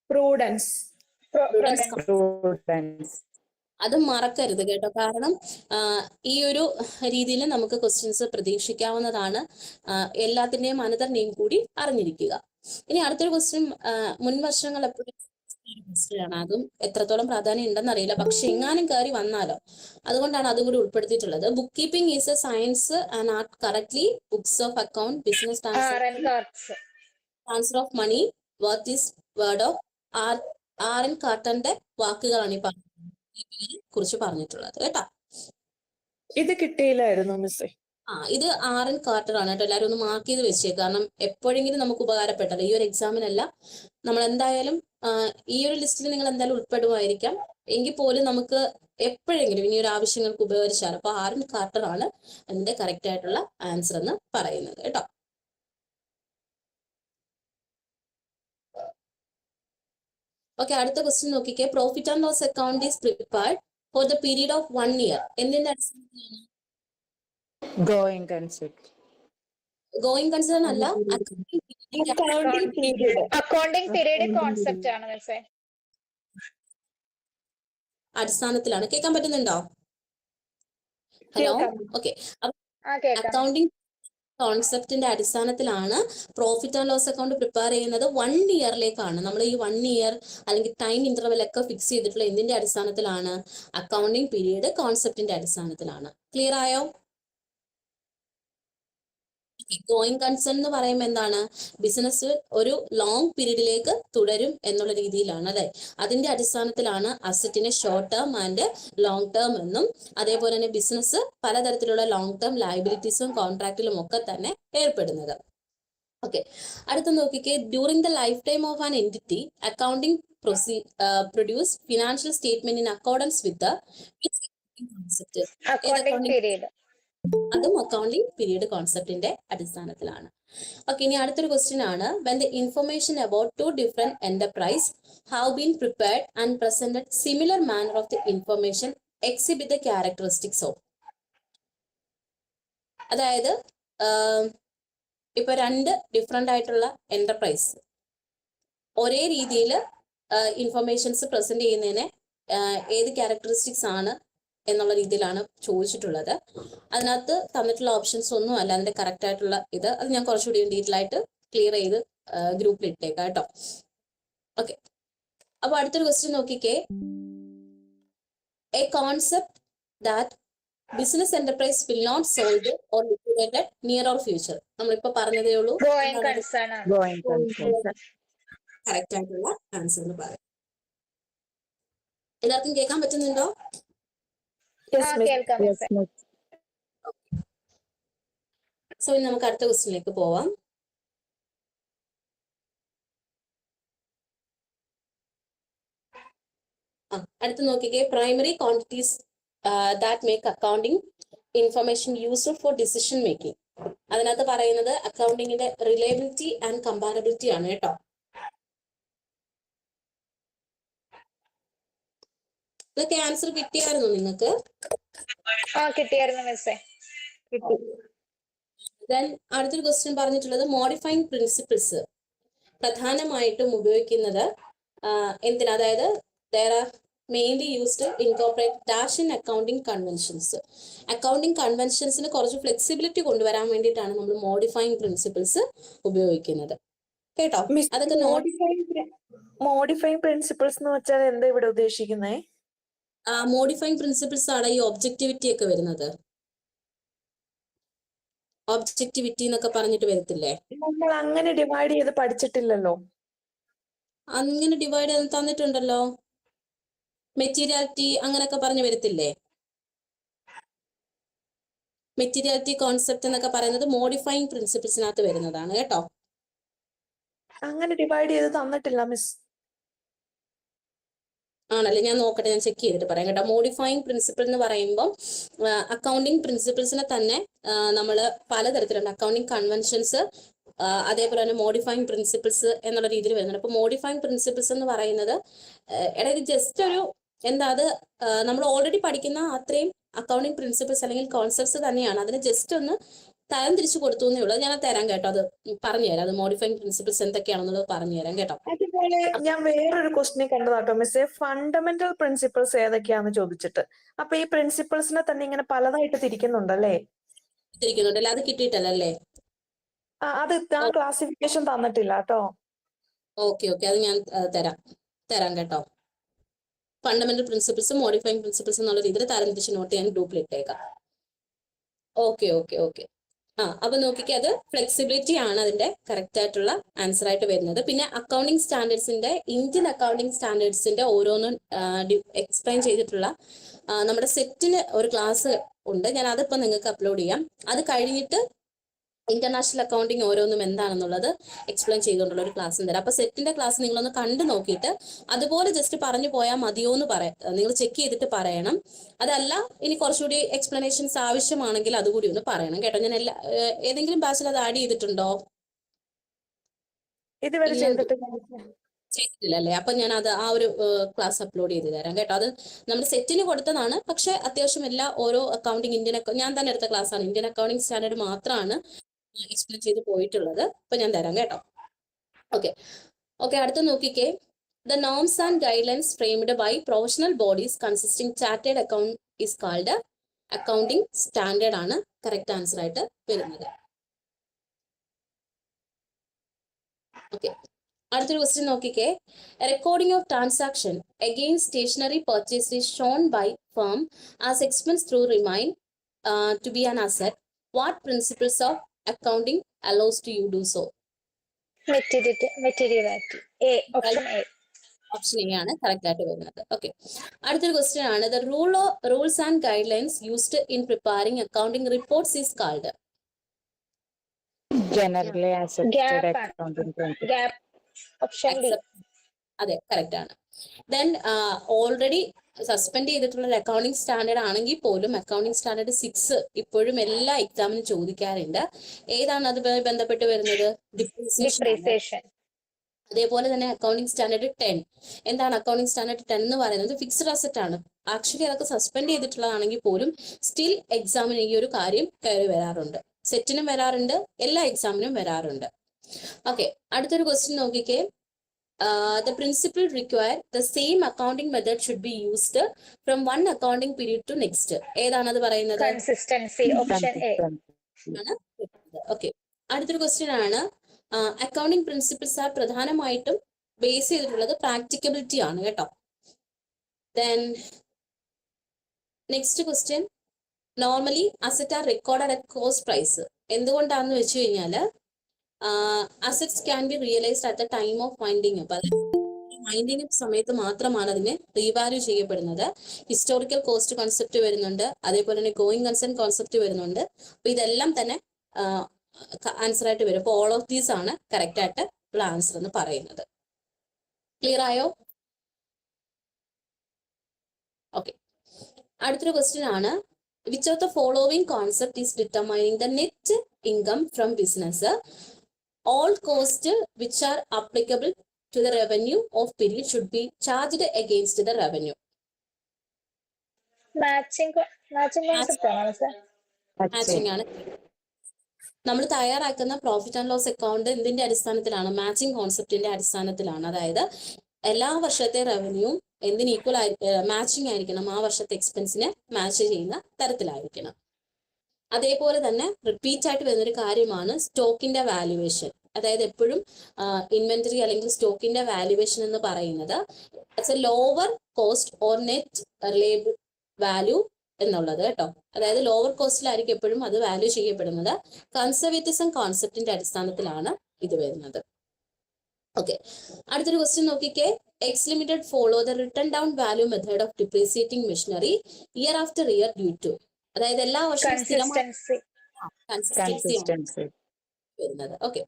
പ്രൂഡൻസ്. Prudence. അത് മറക്കരുത് കേട്ടോ. കാരണം ഈ ഒരു രീതിയിൽ നമുക്ക് ക്വസ്റ്റ്യൻസ് പ്രതീക്ഷിക്കാവുന്നതാണ്. എല്ലാത്തിന്റെയും അനന്തരനെയും കൂടി അറിഞ്ഞിരിക്കുക. ഇനി അടുത്തൊരു ക്വസ്റ്റ്യൻ മുൻ വർഷങ്ങൾ എപ്പോഴും ക്വസ്റ്റ്യൻ ആണ്. അതും എത്രത്തോളം പ്രാധാന്യം ഉണ്ടെന്ന് അറിയില്ല, പക്ഷെ എങ്ങാനും കയറി വന്നാലോ, അതുകൊണ്ടാണ് അതും കൂടി ഉൾപ്പെടുത്തിയിട്ടുള്ളത്. Bookkeeping is a science and art correctly books of account business transfer of money worth is word of R N. കാർട്ടന്റെ വാക്കുകളാണ് ഈ കുറിച്ച് പറഞ്ഞിട്ടുള്ളത് കേട്ടോ. ഇത് കിട്ടിയില്ലായിരുന്നു മിസ്സേ. ഇത് ആർ.എൻ. കാർട്ടർ ആണ് കേട്ടോ. എല്ലാവരും ഒന്ന് മാർക്ക് ചെയ്ത് വെച്ചേ. കാരണം എപ്പോഴെങ്കിലും നമുക്ക് ഉപകാരപ്പെട്ടല്ലോ. ഈ ഒരു എക്സാമിനല്ല, നമ്മൾ എന്തായാലും ഈ ഒരു ലിസ്റ്റിൽ നിങ്ങൾ എന്തായാലും ഉൾപ്പെടുമായിരിക്കാം. എങ്കിൽ പോലും നമുക്ക് എപ്പോഴെങ്കിലും ഇനി ഒരു ആവശ്യങ്ങൾക്ക് ഉപകരിച്ചാൽ, അപ്പൊ ആർ.എൻ. കാർട്ടർ ആണ് അതിന്റെ കറക്റ്റ് ആയിട്ടുള്ള ആൻസർ എന്ന് പറയുന്നത് കേട്ടോ. ഓക്കെ, അടുത്ത ക്വസ്റ്റ്യൻ നോക്കിക്കേ. Profit and loss account is prepared for the period of 1 year. എന്തിന്റെ അടിസ്ഥാനത്തിലാണ്? Going concern. ഗോയിങ് കൺസേൺ അല്ല, Accounting period concept ആണ് മിസ്സേ. അടിസ്ഥാനത്തിലാണ്. കേൾക്കാൻ പറ്റുന്നുണ്ടോ? ഹലോ. ഓക്കെ, അക്കൗണ്ടിങ് കോൺസെപ്റ്റിന്റെ അടിസ്ഥാനത്തിലാണ് profit and loss account prepare ചെയ്യുന്നത്. 1 yearലേക്കാണ്. നമ്മൾ ഈ 1 year അല്ലെങ്കിൽ ടൈം ഇന്റർവെൽ ഒക്കെ ഫിക്സ് ചെയ്തിട്ടുള്ള എന്തിന്റെ അടിസ്ഥാനത്തിലാണ്? അക്കൗണ്ടിങ് പീരീഡ് കോൺസെപ്റ്റിന്റെ അടിസ്ഥാനത്തിലാണ്. ക്ലിയർ ആയോ? ഗോയിങ് കൺസേൺ എന്ന് പറയുമ്പോൾ എന്താണ്, ബിസിനസ് ഒരു ലോങ് പീരീഡിലേക്ക് തുടരും എന്നുള്ള രീതിയിലാണ് അല്ലെ. അതിന്റെ അടിസ്ഥാനത്തിലാണ് അസറ്റിനെ short term and long term എന്നും അതേപോലെ തന്നെ ബിസിനസ് പലതരത്തിലുള്ള ലോങ് ടേം ലയബിലിറ്റീസും കോൺട്രാക്റ്റിലും ഒക്കെ തന്നെ ഏർപ്പെടുന്നത്. ഓക്കെ, അടുത്ത നോക്കിക്കേ. During the lifetime of an entity accounting produce financial statement in accordance with concept. Accounting period. അതും അക്കൗണ്ടിംഗ് പീരീഡ് കോൺസെപ്റ്റിന്റെ അടിസ്ഥാനത്തിലാണ്. ഓക്കെ, ഇനി അടുത്തൊരു ക്വസ്റ്റ്യൻ ആണ്. When the information about two different enterprise have been prepared and presented similar manner of the information exhibit the characteristics of. അതായത് ഇപ്പൊ രണ്ട് ഡിഫറെന്റ് ആയിട്ടുള്ള എന്റർപ്രൈസ് ഒരേ രീതിയിൽ ഇൻഫർമേഷൻസ് പ്രസന്റ് ചെയ്യുന്നതിനെ ഏത് ക്യാരക്ടറിസ്റ്റിക്സ് ആണ് എന്നുള്ള രീതിയിലാണ് ചോദിച്ചിട്ടുള്ളത്. അതിനകത്ത് തന്നിട്ടുള്ള ഓപ്ഷൻസ് ഒന്നും അല്ല അതിന്റെ കറക്റ്റ് ആയിട്ടുള്ള ഇത്. അത് ഞാൻ കുറച്ചുകൂടി ഡീറ്റെയിൽ ആയിട്ട് ക്ലിയർ ചെയ്ത് ഗ്രൂപ്പിൽ ഇട്ടേക്കാം കേട്ടോ. ഓക്കെ, അപ്പൊ അടുത്തൊരു ക്വസ്റ്റ്യൻ നോക്കിക്കേ. A concept that business enterprise will not solve or liquidated near or future. നമ്മളിപ്പോ പറഞ്ഞതേ ഉള്ളൂ. Going concern ആണ്. Going concern. കറക്റ്റ് ആയിട്ടുള്ള ആൻസർ എന്ന് പറയാം. എല്ലാവർക്കും കേൾക്കാൻ പറ്റുന്നുണ്ടോ? Yes, miss. കേൾക്കാം Yes, miss. miss. സോ ഇനി നമുക്ക് അടുത്ത ക്വസ്റ്റ്യനിലേക്ക് പോവാം. അടുത്ത് നോക്കിക്കേ. Primary quantities that make accounting information useful for decision making. അതിനകത്ത് പറയുന്നത് അക്കൗണ്ടിങ്ങിന്റെ റിലയബിലിറ്റി ആൻഡ് കമ്പാരബിലിറ്റി ആണ് കേട്ടോ. ഇതൊക്കെ ആൻസർ കിട്ടിയായിരുന്നു നിങ്ങൾക്ക്? കിട്ടിയായിരുന്നു മിസ്സേ. ദെൻ അടുത്തൊരു ക്വസ്റ്റ്യൻ പറഞ്ഞിട്ടുള്ളത് മോഡിഫൈങ് പ്രിൻസിപ്പിൾസ് പ്രധാനമായിട്ടും ഉപയോഗിക്കുന്നത് എന്തിനാ? അതായത് there are mainly used to incorporate dash in accounting conventions. Accounting കൺവെൻഷൻസിന് കുറച്ച് ഫ്ലെക്സിബിലിറ്റി കൊണ്ടുവരാൻ വേണ്ടിയിട്ടാണ് നമ്മൾ മോഡിഫൈങ് പ്രിൻസിപ്പിൾസ് ഉപയോഗിക്കുന്നത് കേട്ടോ. അതൊക്കെ മോഡിഫൈങ് പ്രിൻസിപ്പിൾസ് എന്ന് വെച്ചാൽ എന്താ ഇവിടെ ഉദ്ദേശിക്കുന്നേ? മോഡിഫൈങ് പ്രിൻസിപ്പിൾസ് ആണ് ഈ ഒബ്ജക്ടിവിറ്റി ഒക്കെ വരുന്നത്. ഒബ്ജക്ടിവിറ്റി എന്നൊക്കെ പറഞ്ഞിട്ട് വരത്തില്ലേ? നമ്മൾ അങ്ങനെ ഡിവൈഡ് ചെയ്ത് പഠിച്ചിട്ടില്ലല്ലോ. അങ്ങനെ ഡിവൈഡ് ചെയ്ത് തന്നിട്ടുണ്ടല്ലോ. മെറ്റീരിയാലിറ്റി അങ്ങനെയൊക്കെ പറഞ്ഞു വരത്തില്ലേ? മെറ്റീരിയാലിറ്റി കോൺസെപ്റ്റ് എന്നൊക്കെ പറയുന്നത് മോഡിഫൈങ് പ്രിൻസിപ്പിൾസിനകത്ത് വരുന്നതാണ് കേട്ടോ. അങ്ങനെ ഡിവൈഡ് ചെയ്ത് തന്നിട്ടില്ല മിസ്. ആണല്ലേ, ഞാൻ നോക്കട്ടെ, ഞാൻ ചെക്ക് ചെയ്തിട്ട് പറയാം കേട്ടോ. മോഡിഫൈങ് പ്രിൻസിപ്പിൾ എന്ന് പറയുമ്പോൾ അക്കൗണ്ടിങ് പ്രിൻസിപ്പിൾസിനെ തന്നെ നമ്മൾ പലതരത്തിലുണ്ട്. അക്കൗണ്ടിങ് കൺവെൻഷൻസ് അതേപോലെ തന്നെ മോഡിഫൈങ് പ്രിൻസിപ്പിൾസ് എന്നുള്ള രീതിയിൽ വരുന്നുണ്ട്. അപ്പൊ മോഡിഫൈങ് പ്രിൻസിപ്പിൾസ് എന്ന് പറയുന്നത് ഇത് ജസ്റ്റ് ഒരു എന്താ, അത് നമ്മൾ ഓൾറെഡി പഠിക്കുന്ന അത്രയും അക്കൗണ്ടിങ് പ്രിൻസിപ്പിൾസ് അല്ലെങ്കിൽ കോൺസെപ്റ്റ്സ് തന്നെയാണ്. അതിന് ജസ്റ്റ് ഒന്ന് തരം തിരിച്ചു കൊടുത്തു എന്നേ ഉള്ളൂ. ഞാൻ തരാം കേട്ടോ, അത് പറഞ്ഞുതരാം. അത് മോഡിഫൈങ് പ്രിൻസിപ്പിൾസ് എന്തൊക്കെയാണെന്നുള്ളത് പറഞ്ഞുതരാം കേട്ടോ. അതുപോലെ ഞാൻ വേറൊരു ക്വസ്റ്റിനെ കണ്ടതാട്ടോ മിസ്സേ, ഫണ്ടമെന്റൽ പ്രിൻസിപ്പിൾസ് ഏതൊക്കെയാന്ന് ചോദിച്ചിട്ട്. അപ്പൊ ഈ പ്രിൻസിപ്പിൾസിനെ തന്നെ ഇങ്ങനെ പലതായിട്ട് തിരിക്കുന്നുണ്ടല്ലേ? തിരിക്കുന്നുണ്ടല്ലേ? അത് കിട്ടിയിട്ടല്ലേ? അത് ആ ക്ലാസിഫിക്കേഷൻ തന്നിട്ടില്ല കേട്ടോ. ഓക്കെ, അത് ഞാൻ തരാം കേട്ടോ. ഫണ്ടമെന്റൽ പ്രിൻസിപ്പിൾസ് മോഡിഫൈങ് പ്രിൻസിപ്പിൾസ് എന്നുള്ള രീതിയിൽ തരംതിരിച്ച് നോട്ട് ഞാൻ ഗ്രൂപ്പിൽ ഇട്ടേക്കാം. ഓക്കെ. അപ്പൊ നോക്കിക്കേ, അത് ഫ്ലെക്സിബിലിറ്റി ആണ് അതിന്റെ കറക്റ്റ് ആയിട്ടുള്ള ആൻസർ ആയിട്ട് വരുന്നത്. പിന്നെ അക്കൗണ്ടിങ് സ്റ്റാൻഡേർഡ്സിന്റെ ഇന്ത്യൻ അക്കൗണ്ടിങ് സ്റ്റാൻഡേർഡ്സിന്റെ ഓരോന്നും എക്സ്പ്ലെയിൻ ചെയ്തിട്ടുള്ള നമ്മുടെ സെറ്റിന് ഒരു ക്ലാസ് ഉണ്ട്. ഞാൻ അതിപ്പോ നിങ്ങൾക്ക് അപ്ലോഡ് ചെയ്യാം. അത് കഴിഞ്ഞിട്ട് ഇന്റർനാഷണൽ അക്കൗണ്ടിങ് ഓരോന്നും എന്താണെന്നുള്ളത് എക്സ്പ്ലെയിൻ ചെയ്തുകൊണ്ടുള്ള ഒരു ക്ലാസ് തരാം. അപ്പൊ സെറ്റിന്റെ ക്ലാസ് നിങ്ങളൊന്ന് കണ്ടു നോക്കിയിട്ട് അതുപോലെ ജസ്റ്റ് പറഞ്ഞു പോയാൽ മതിയോ എന്ന് നിങ്ങൾ ചെക്ക് ചെയ്തിട്ട് പറയണം. അതല്ല ഇനി കുറച്ചുകൂടി എക്സ്പ്ലനേഷൻസ് ആവശ്യമാണെങ്കിൽ അതുകൂടി ഒന്ന് പറയണം കേട്ടോ. ഞാൻ ഏതെങ്കിലും ബാച്ചിൽ അത് ആഡ് ചെയ്തിട്ടുണ്ടോ? ഇതുവരെ ചെയ്തിട്ടില്ലല്ലേ? അപ്പൊ ഞാൻ അത് ആ ഒരു ക്ലാസ് അപ്ലോഡ് ചെയ്ത് തരാം കേട്ടോ. അത് നമ്മൾ സെറ്റിന് കൊടുത്തതാണ്. പക്ഷെ അത്യാവശ്യം ഓരോ അക്കൗണ്ടിങ് ഞാൻ തന്നെ എടുത്ത ക്ലാസ് ആണ്. ഇന്ത്യൻ അക്കൗണ്ടിങ് സ്റ്റാൻഡേർഡ് മാത്രമാണ് എക്സ്പ്ലെയിൻ ചെയ്ത് പോയിട്ടുള്ളത്. അപ്പൊ ഞാൻ തരാം കേട്ടോ. ഓക്കെ, അടുത്ത നോക്കിക്കേ. The norms and guidelines framed by professional bodies consisting chartered account is called accounting standard ആണ് കറക്റ്റ് ആൻസർ ആയിട്ട് വരുന്നത്. ഓക്കെ, അടുത്തൊരു ക്വസ്റ്റ്യൻ നോക്കിക്കേ. Recording of transaction against stationery purchase is shown by firm as expense through remain to be an asset. What principles of accounting allows to you do so? Materiality. A. Option A. Option A ആണ് കറക്റ്റ് ആയിട്ട് വരുന്നത്. ഓക്കെ, അടുത്തൊരു ക്വസ്റ്റ്യൻ ആണ്. The rules and guide lines used in preparing accounting reports is called. Generally accepted Gap. accounting principles. Gap. Option D. അതെ, കറക്റ്റ് ആണ്. ദെൻ ഓൾറെഡി സസ്പെൻഡ് ചെയ്തിട്ടുള്ള ഒരു അക്കൗണ്ടിംഗ് സ്റ്റാൻഡേർഡ് ആണെങ്കിൽ പോലും അക്കൗണ്ടിംഗ് സ്റ്റാൻഡേർഡ് 6 ഇപ്പോഴും എല്ലാ എക്സാമിനും ചോദിക്കാറുണ്ട്. ഏതാണ് അതുമായി ബന്ധപ്പെട്ട് വരുന്നത്? Depreciation. അതേപോലെ തന്നെ അക്കൗണ്ടിംഗ് സ്റ്റാൻഡേർഡ് 10. എന്താണ് അക്കൗണ്ടിംഗ് സ്റ്റാൻഡേർഡ് 10 എന്ന് പറയുന്നത്? ഫിക്സ്ഡ് അസറ്റ് ആണ്. ആക്ച്വലി അതൊക്കെ സസ്പെൻഡ് ചെയ്തിട്ടുള്ളതാണെങ്കിൽ പോലും സ്റ്റിൽ എക്സാമിന് ഈ ഒരു കാര്യം കയറി വരാറുണ്ട്. സെറ്റിനും വരാറുണ്ട്, എല്ലാ എക്സാമിനും വരാറുണ്ട്. ഓക്കെ, അടുത്തൊരു ക്വസ്റ്റ്യൻ നോക്കിക്കേ. The principle require the same accounting method should be used from one accounting period to next. ഏതാണത് പറയുന്നത്? Consistency. Option A. ഓക്കെ, അടുത്തൊരു ക്വസ്റ്റ്യൻ ആണ്. അക്കൗണ്ടിംഗ് പ്രിൻസിപ്പിൾസ് ആ പ്രധാനമായിട്ടും ബേസ് ചെയ്തിട്ടുള്ളത് പ്രാക്ടിക്കബിലിറ്റി ആണ് കേട്ടോ. Then next question. Normally asset are recorded at cost price. എന്തുകൊണ്ടാണെന്ന് വെച്ച് കഴിഞ്ഞാല് assets can be realised at the time of winding. അപ്പൊ വൈൻഡിങ് സമയത്ത് മാത്രമാണ് അതിനെ റീവാല്യൂ ചെയ്യപ്പെടുന്നത്. ഹിസ്റ്റോറിക്കൽ കോസ്റ്റ് കോൺസെപ്റ്റ് വരുന്നുണ്ട്, അതേപോലെ തന്നെ ഗോയിങ് കൺസേൺ കോൺസെപ്റ്റ് വരുന്നുണ്ട്. അപ്പൊ ഇതെല്ലാം തന്നെ ആൻസർ ആയിട്ട് വരും. അപ്പൊ ഓൾ ഓഫ് ദീസ് ആണ് കറക്റ്റ് ആയിട്ട് ഉള്ള ആൻസർ എന്ന് പറയുന്നത്. ക്ലിയർ ആയോ? ഓക്കെ, അടുത്തൊരു ക്വസ്റ്റ്യൻ ആണ്. Which of the following concept is determining the net income from business? All costs which are applicable to the revenue of period should be charged against the revenue. Matching concept ആണോ സർ? മാച്ചിങ് ആണ്. നമ്മൾ തയ്യാറാക്കുന്ന പ്രോഫിറ്റ് ആൻഡ് ലോസ് അക്കൗണ്ട് എന്തിന്റെ അടിസ്ഥാനത്തിലാണ്? മാച്ചിങ് കോൺസെപ്റ്റിന്റെ അടിസ്ഥാനത്തിലാണ്. അതായത് എല്ലാ വർഷത്തെ റവന്യൂ എന്തിന് ഈക്വൽ മാച്ചിങ് ആയിരിക്കണം, ആ വർഷത്തെ എക്സ്പെൻസിനെ മാച്ച് ചെയ്യുന്ന തരത്തിലായിരിക്കണം. അതേപോലെ തന്നെ റിപ്പീറ്റ് ആയിട്ട് വരുന്നൊരു കാര്യമാണ് സ്റ്റോക്കിന്റെ വാല്യുവേഷൻ. അതായത് എപ്പോഴും ഇൻവെന്ററി അല്ലെങ്കിൽ സ്റ്റോക്കിന്റെ വാല്യുവേഷൻ എന്ന് പറയുന്നത് it's A lower cost or net reliable value എന്നുള്ളത് കേട്ടോ. അതായത് ലോവർ കോസ്റ്റിലായിരിക്കും എപ്പോഴും അത് വാല്യൂ ചെയ്യപ്പെടുന്നത്. കൺസർവേറ്റിസം കോൺസെപ്റ്റിന്റെ അടിസ്ഥാനത്തിലാണ് ഇത് വരുന്നത്. ഓക്കെ, അടുത്തൊരു ക്വസ്റ്റ്യൻ നോക്കിക്കേ. X limited follow the written down value method of depreciating machinery year after year due to. അതായത് എല്ലാ വർഷവും Consistency. വരുന്നത്. ഓക്കെ,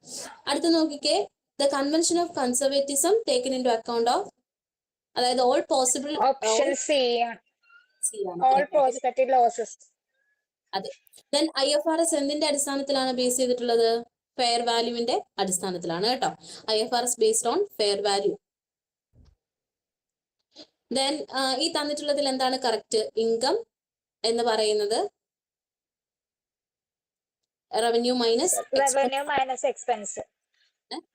അടുത്ത് നോക്കിക്കേ. The convention of conservatism taken into account of, അതായത് all possible. Option C. All prospective losses. അതെ. ദെൻ IFRS എന്തിന്റെ അടിസ്ഥാനത്തിലാണ് ബേസ് ചെയ്തിട്ടുള്ളത്? ഫെയർ വാല്യൂവിന്റെ അടിസ്ഥാനത്തിലാണ് കേട്ടോ. IFRS based on fair value. Then ഈ തന്നിട്ടുള്ളതിൽ എന്താണ് കറക്റ്റ്? ഇൻകം എന്ന് പറയുന്നത് റവന്യൂ മൈനസ് എക്സ്പെൻസ്.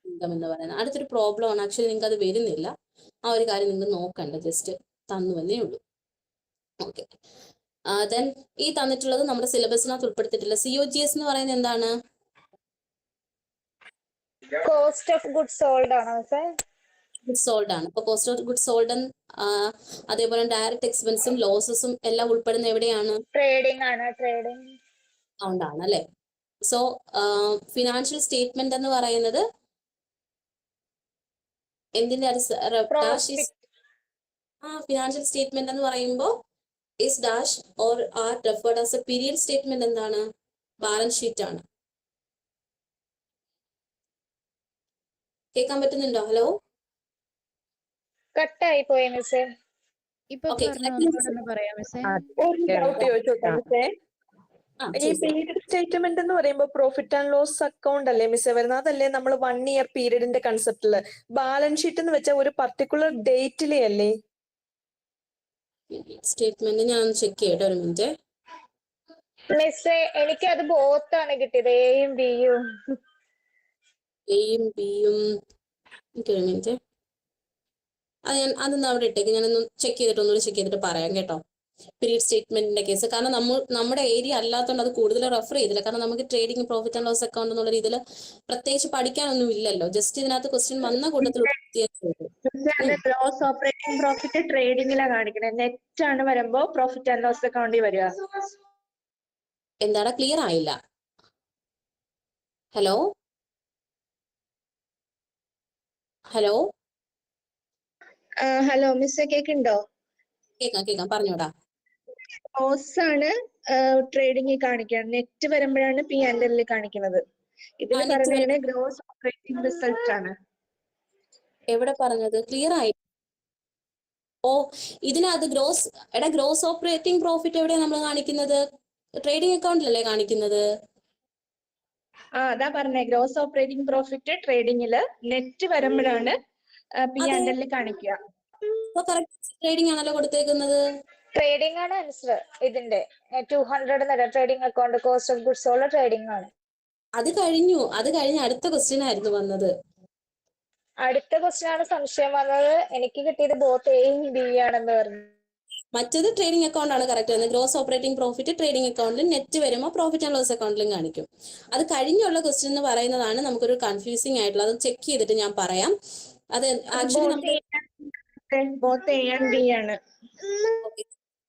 ഇൻകം എന്ന് പറയുന്നത് അടുത്തൊരു പ്രോബ്ലം ആണ്. ആക്ച്വലി നിങ്ങൾക്ക് അത് വരുന്നില്ല, ആ ഒരു കാര്യം നിങ്ങൾ നോക്കണ്ട, ജസ്റ്റ് തന്നുവെന്നേ ഉള്ളൂ. ഓക്കെ, ദെൻ ഈ തന്നിട്ടുള്ളത് നമ്മുടെ സിലബസിനകത്ത് ഉൾപ്പെടുത്തിയിട്ടില്ല. COGS എന്ന് പറയുന്നത് എന്താണ്? കോസ്റ്റ് ഓഫ് ഗുഡ്സ് സോൾഡ് ആണോ സർ? ഗുഡ് സോൾഡ് ആണ്. അപ്പൊ കോസ്റ്റ് ഓഫ് ഗുഡ് സോൾഡ് അതേപോലെ ഡയറക്റ്റ് എക്സ്പെൻസും ലോസസും എല്ലാം ഉൾപ്പെടുന്ന എവിടെയാണ്? ട്രേഡിംഗ് ആണ്. ട്രേഡിംഗ് അക്കൗണ്ട് ആണ് അല്ലെ. സോ ഫിനാൻഷ്യൽ സ്റ്റേറ്റ്മെന്റ് എന്ന് പറയുന്നത് എന്തിന്റെ ഫിനാൻഷ്യൽ സ്റ്റേറ്റ്മെന്റ് എന്ന് പറയുമ്പോൾ is dash or R referred as A period statement എന്താണ്? ബാലൻസ് ഷീറ്റ് ആണ്. കേൾക്കാൻ പറ്റുന്നുണ്ടോ? ഹലോ, കട്ടായി പോയി മിസ്സേ. ഇപ്പൊ Okay, പറയാം മിസ്സേ. ഒരു ഡൗട്ട് ചോദിച്ചോട്ടെ മിസ്സേ? ഈ പീരിയഡ് സ്റ്റേറ്റ്മെന്റ് എന്ന് പറയുമ്പോൾ പ്രോഫിറ്റ് ആൻഡ് ലോസ് അക്കൗണ്ട് അല്ലേ മിസ്സേ വരുന്നത്? അതല്ലേ നമ്മൾ 1 ഇയർ പീരീഡിന്റെ കൺസെപ്റ്റില്? ബാലൻസ് ഷീറ്റ് എന്ന് വെച്ചാൽ ഒരു പർട്ടിക്കുലർ ഡേറ്റിലെ അല്ലേ? സ്റ്റേറ്റ്മെന്റ് ഞാൻ ചെക്ക് ചെയ്യട്ടെ, ഒരു മിനിറ്റ്. മിസ്സേ എനിക്ക് അത് ബോത്താണ് കിട്ടിയത്, എയും ബിയും. എയും ബിയും. ഒരു മിനിറ്റ്, അതൊന്ന് അവിടെ ഇട്ടേക്ക്. ഞാനൊന്ന് ചെക്ക് ചെയ്തിട്ട് ഒന്നുകൂടി ചെക്ക് ചെയ്തിട്ട് പറയാം കേട്ടോ. പീരീഡ് സ്റ്റേറ്റ്മെന്റിന്റെ കേസ് കാരണം നമ്മുടെ ഏരിയ അല്ലാത്തതുകൊണ്ട് അത് കൂടുതൽ റെഫർ ചെയ്തില്ല. കാരണം നമുക്ക് trading profit and loss account എന്നുള്ള രീതിയിൽ പ്രത്യേകിച്ച് പഠിക്കാനൊന്നും ഇല്ലല്ലോ. ജസ്റ്റ് ഇതിനകത്ത് ക്വസ്റ്റ്യൻ വന്ന കൂട്ടത്തിൽ ഗ്രോസ് ഓപ്പറേറ്റിംഗ് പ്രോഫിറ്റ് ട്രേഡിംഗിലാണ് കാണിക്കണേ. നെറ്റ് ആണ് വരുമ്പോ പ്രോഫിറ്റ് ആൻഡ് ലോസ് അക്കൗണ്ടിൽ വരിക. എന്താണ് ക്ലിയർ ആയില്ല? ഹലോ ഹലോ ഹലോ മിസ് കേക്കുണ്ടോ? കേക്കാം പറഞ്ഞോടാ. ലോസ് ആണ് ട്രേഡിംഗ് കാണിക്കുക, നെറ്റ് വരുമ്പോഴാണ് പി ആൻഡ് എല്ലിൽ കാണിക്കുന്നത്. ഇതിൽ നെറ്റ് പറഞ്ഞതിന് ഗ്രോസ് ഓപ്പറേറ്റിംഗ് റിസൾട്ട് ആണ്. എവിടെ പറഞ്ഞത്? ക്ലിയർ ആയി. ഓ, ഇതിനകത്ത് ഗ്രോസ് ഓപ്പറേറ്റിംഗ് പ്രോഫിറ്റ് എവിടെയാണ് നമ്മൾ കാണിക്കുന്നത്? ട്രേഡിംഗ് അക്കൗണ്ടിലല്ലേ കാണിക്കുന്നത്? അതാ പറഞ്ഞേ, ഗ്രോസ് ഓപ്പറേറ്റിംഗ് പ്രോഫിറ്റ് ട്രേഡിംഗില് നെറ്റ് വരുമ്പോഴാണ് പി അതെ, ആൻഡ് എല്ലിൽ കാണിക്കുക. അപ്പൊ കറക്റ്റ് ട്രേഡിംഗ് ആണല്ലോ കൊടുത്തേക്കുന്നത്. ട്രേഡിംഗ് ആണ് ആൻസർ ഇതിന്റെ. 200 trading account, cost of goods ഉള്ള ട്രേഡിംഗ് ആണ്. അത് കഴിഞ്ഞ് അടുത്ത ക്വസ്റ്റ്യൻ ആയിരുന്നു വന്നത്. അടുത്ത ക്വസ്റ്റ്യൻ ആണ് സംശയം വന്നത്. എനിക്ക് കിട്ടിയത് ബോത്ത് എയും ബി ആണെന്ന് പറഞ്ഞു. മറ്റേത് ട്രേഡിംഗ് അക്കൗണ്ട് ആണ് കറക്റ്റ് വന്നത്. ഗ്രോസ് ഓപ്പറേറ്റിംഗ് പ്രോഫിറ്റ് ട്രേഡിംഗ് അക്കൗണ്ടിലും നെറ്റ് വരുമ്പോൾ പ്രോഫിറ്റ് ആൻഡ് ലോസ് അക്കൗണ്ടിലും കാണിക്കും. അത് കഴിഞ്ഞുള്ള ക്വസ്റ്റ്യൻ എന്ന് പറയുന്നതാണ് നമുക്കൊരു കൺഫ്യൂസിങ് ആയിട്ടുള്ളത്. അത് ചെക്ക് ചെയ്തിട്ട് ഞാൻ പറയാം. അത് ആക്ച്വലി നമ്മൾ ബോത്ത് എ ആൻഡ് ബി ആണ്.